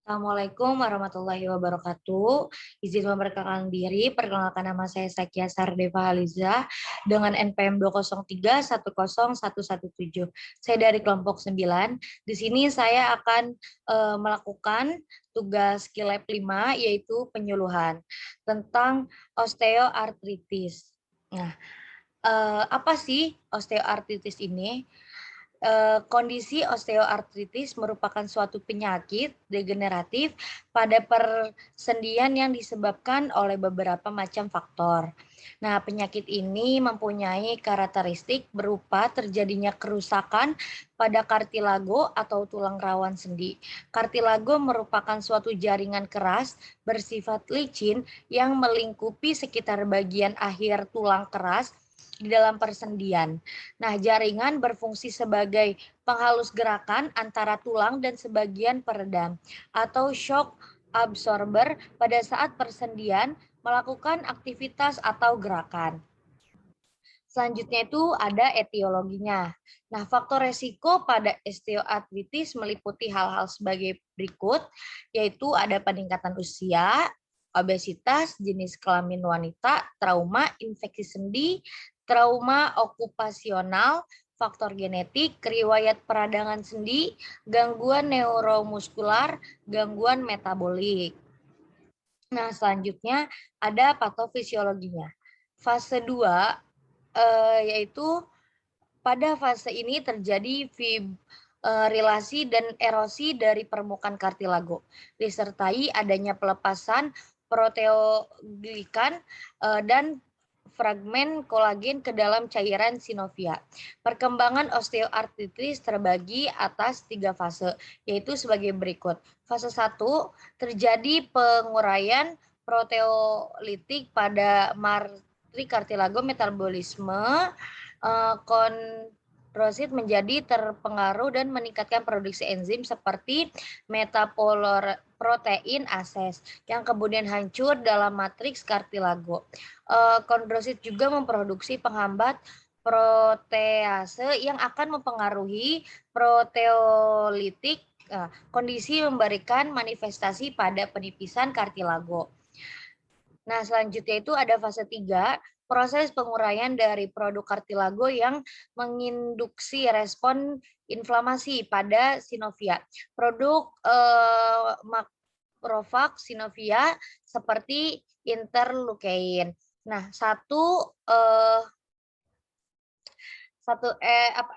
Assalamualaikum warahmatullahi wabarakatuh. Izin memperkenalkan diri, perkenalkan nama saya Sakia Sardeva Haliza dengan NPM 203101117. Saya dari kelompok 9. Di sini saya akan melakukan tugas KILAB 5 yaitu penyuluhan tentang osteoartritis. Nah, apa sih osteoartritis ini? Kondisi osteoartritis merupakan suatu penyakit degeneratif pada persendian yang disebabkan oleh beberapa macam faktor. Nah, penyakit ini mempunyai karakteristik berupa terjadinya kerusakan pada kartilago atau tulang rawan sendi. Kartilago merupakan suatu jaringan keras bersifat licin yang melingkupi sekitar bagian akhir tulang keras di dalam persendian. Nah, jaringan berfungsi sebagai penghalus gerakan antara tulang dan sebagian peredam atau shock absorber pada saat persendian melakukan aktivitas atau gerakan. Selanjutnya itu ada etiologinya. Nah, faktor resiko pada osteoartritis meliputi hal-hal sebagai berikut, yaitu ada peningkatan usia, obesitas, jenis kelamin wanita, trauma, infeksi sendi, trauma okupasional, faktor genetik, riwayat peradangan sendi, gangguan neuromuskular, gangguan metabolik. Nah, selanjutnya ada patofisiologinya. Fase 2 yaitu pada fase ini terjadi fibrilasi dan erosi dari permukaan kartilago, disertai adanya pelepasan proteoglikan dan fragmen kolagen ke dalam cairan sinovia. Perkembangan osteoartritis terbagi atas 3 fase, yaitu sebagai berikut. Fase 1, terjadi penguraian proteolitik pada kartilago, metabolisme kondrosit menjadi terpengaruh dan meningkatkan produksi enzim seperti metapoliprotein ases yang kemudian hancur dalam matriks kartilago. Kondrosit juga memproduksi penghambat protease yang akan mempengaruhi proteolitik. Kondisi memberikan manifestasi pada penipisan kartilago. Nah, selanjutnya itu ada fase 3, proses penguraian dari produk kartilago yang menginduksi respon inflamasi pada sinovia. Produk makrofag sinovia seperti interleukin. Nah,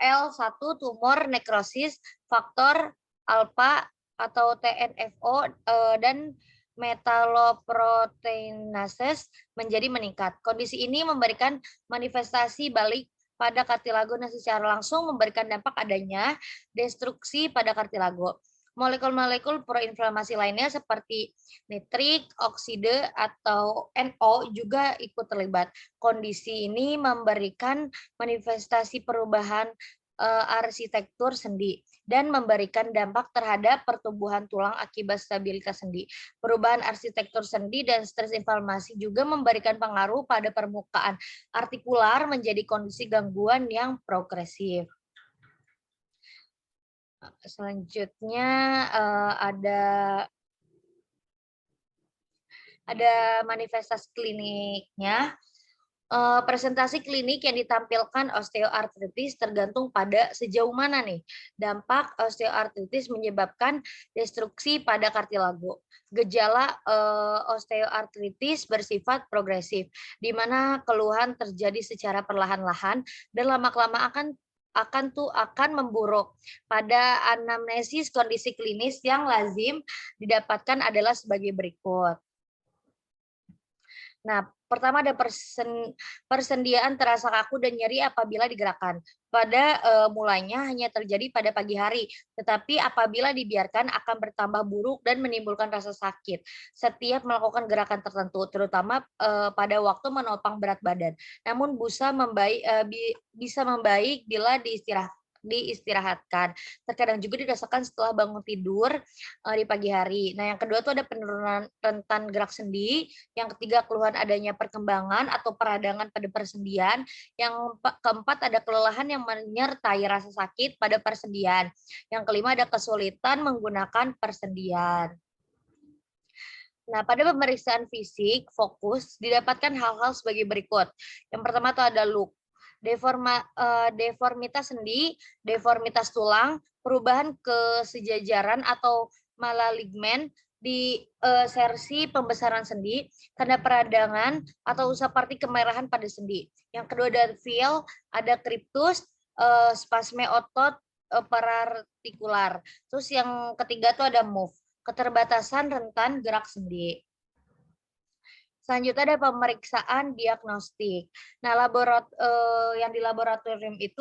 L1 tumor nekrosis, faktor alfa atau TNFO dan metaloproteinases menjadi meningkat. Kondisi ini memberikan manifestasi balik pada kartilago dan secara langsung memberikan dampak adanya destruksi pada kartilago. Molekul-molekul proinflamasi lainnya seperti nitrik, oksida, atau NO juga ikut terlibat. Kondisi ini memberikan manifestasi perubahan arsitektur sendi dan memberikan dampak terhadap pertumbuhan tulang akibat stabilitas sendi. Perubahan arsitektur sendi dan stres inflamasi juga memberikan pengaruh pada permukaan artikular menjadi kondisi gangguan yang progresif. Selanjutnya ada manifestasi kliniknya. Presentasi klinik yang ditampilkan osteoartritis tergantung pada sejauh mana nih dampak osteoartritis menyebabkan destruksi pada kartilago. Gejala osteoartritis bersifat progresif, di mana keluhan terjadi secara perlahan-lahan dan lama-kelamaan akan memburuk. Pada anamnesis kondisi klinis yang lazim didapatkan adalah sebagai berikut. Nah, pertama ada persendian terasa kaku dan nyeri apabila digerakkan. Pada mulanya hanya terjadi pada pagi hari, tetapi apabila dibiarkan akan bertambah buruk dan menimbulkan rasa sakit setiap melakukan gerakan tertentu, terutama pada waktu menopang berat badan. Namun bisa membaik bila diistirahatkan. Terkadang juga dirasakan setelah bangun tidur di pagi hari. Nah, yang kedua tuh ada penurunan rentan gerak sendi. Yang ketiga, keluhan adanya perkembangan atau peradangan pada persendian. Yang keempat, ada kelelahan yang menyertai rasa sakit pada persendian. Yang kelima, ada kesulitan menggunakan persendian. Nah, pada pemeriksaan fisik fokus didapatkan hal-hal sebagai berikut. Yang pertama itu ada look, deformitas sendi, deformitas tulang, perubahan kesejajaran atau malaligmen di sersi pembesaran sendi, tanda peradangan atau seperti kemerahan pada sendi. Yang kedua ada feel, ada kriptus, spasme otot parartikular. Terus yang ketiga tuh ada move, keterbatasan rentan gerak sendi. Selanjutnya ada pemeriksaan diagnostik. Nah, yang di laboratorium itu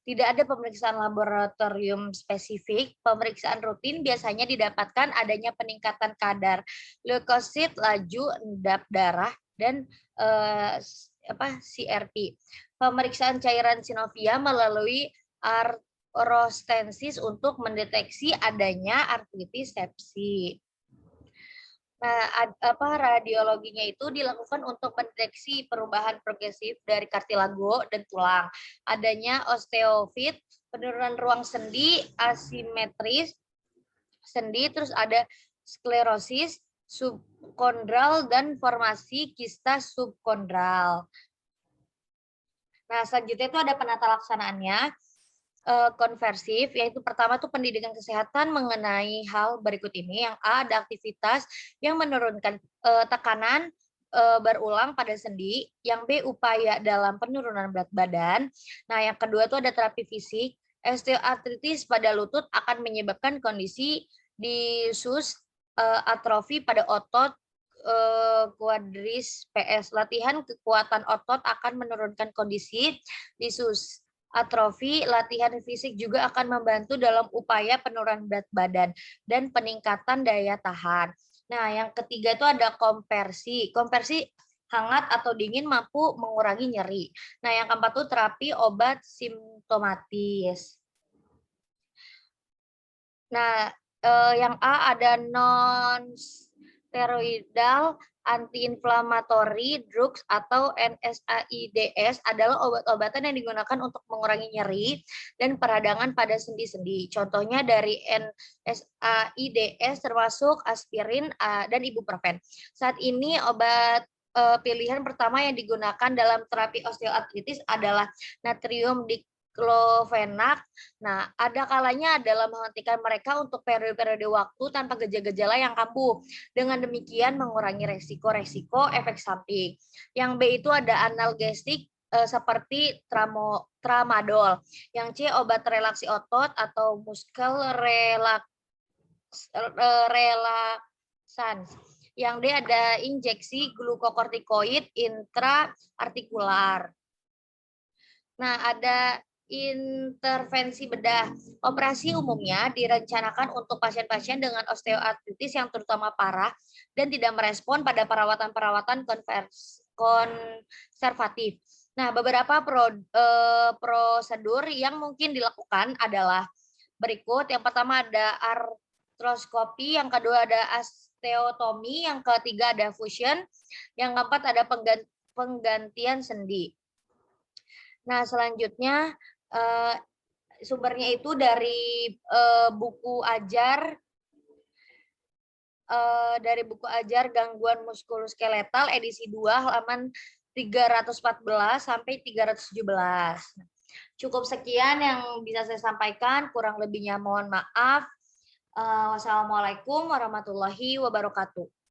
tidak ada pemeriksaan laboratorium spesifik. Pemeriksaan rutin biasanya didapatkan adanya peningkatan kadar leukosit, laju endap darah, dan CRP. Pemeriksaan cairan sinovia melalui orostensis untuk mendeteksi adanya artritis sepsi. Nah, radiologinya itu dilakukan untuk mendeteksi perubahan progresif dari kartilago dan tulang, adanya osteofit, penurunan ruang sendi, asimetris sendi, terus ada sklerosis subkondral dan formasi kista subkondral. Nah, selanjutnya itu ada penata laksanaannya. Konversif, yaitu pertama tuh pendidikan kesehatan mengenai hal berikut ini. Yang A, ada aktivitas yang menurunkan tekanan berulang pada sendi. Yang B, upaya dalam penurunan berat badan. Nah, yang kedua tuh ada terapi fisik. Osteoartritis pada lutut akan menyebabkan kondisi disus atrofi pada otot quadris PS. Latihan kekuatan otot akan menurunkan kondisi disus atrofi. Latihan fisik juga akan membantu dalam upaya penurunan berat badan dan peningkatan daya tahan. Nah, yang ketiga itu ada kompersi. Kompersi hangat atau dingin mampu mengurangi nyeri. Nah, yang keempat itu terapi obat simptomatis. Nah, yang A ada non steroidal anti-inflammatory drugs atau NSAIDs adalah obat-obatan yang digunakan untuk mengurangi nyeri dan peradangan pada sendi-sendi. Contohnya dari NSAIDs termasuk aspirin dan ibuprofen. Saat ini obat pilihan pertama yang digunakan dalam terapi osteoartritis adalah natrium diklofenak. Nah, ada kalanya adalah menghentikan mereka untuk periode-periode waktu tanpa gejala-gejala yang kambuh. Dengan demikian mengurangi resiko-resiko efek samping. Yang B itu ada analgesik seperti tramadol. Yang C obat relaksi otot atau muskel relaksans. Yang D ada injeksi glukokortikoid intraartikular. Nah, ada intervensi bedah. Operasi umumnya direncanakan untuk pasien-pasien dengan osteoartritis yang terutama parah dan tidak merespon pada perawatan-perawatan konservatif. Nah, beberapa prosedur yang mungkin dilakukan adalah berikut. Yang pertama ada artroskopi, yang kedua ada osteotomi, yang ketiga ada fusion, yang keempat ada penggantian sendi. Nah, selanjutnya sumbernya itu dari buku ajar gangguan muskuloskeletal edisi 2 halaman 314 sampai 317. Cukup sekian yang bisa saya sampaikan, kurang lebihnya mohon maaf. Wassalamualaikum warahmatullahi wabarakatuh.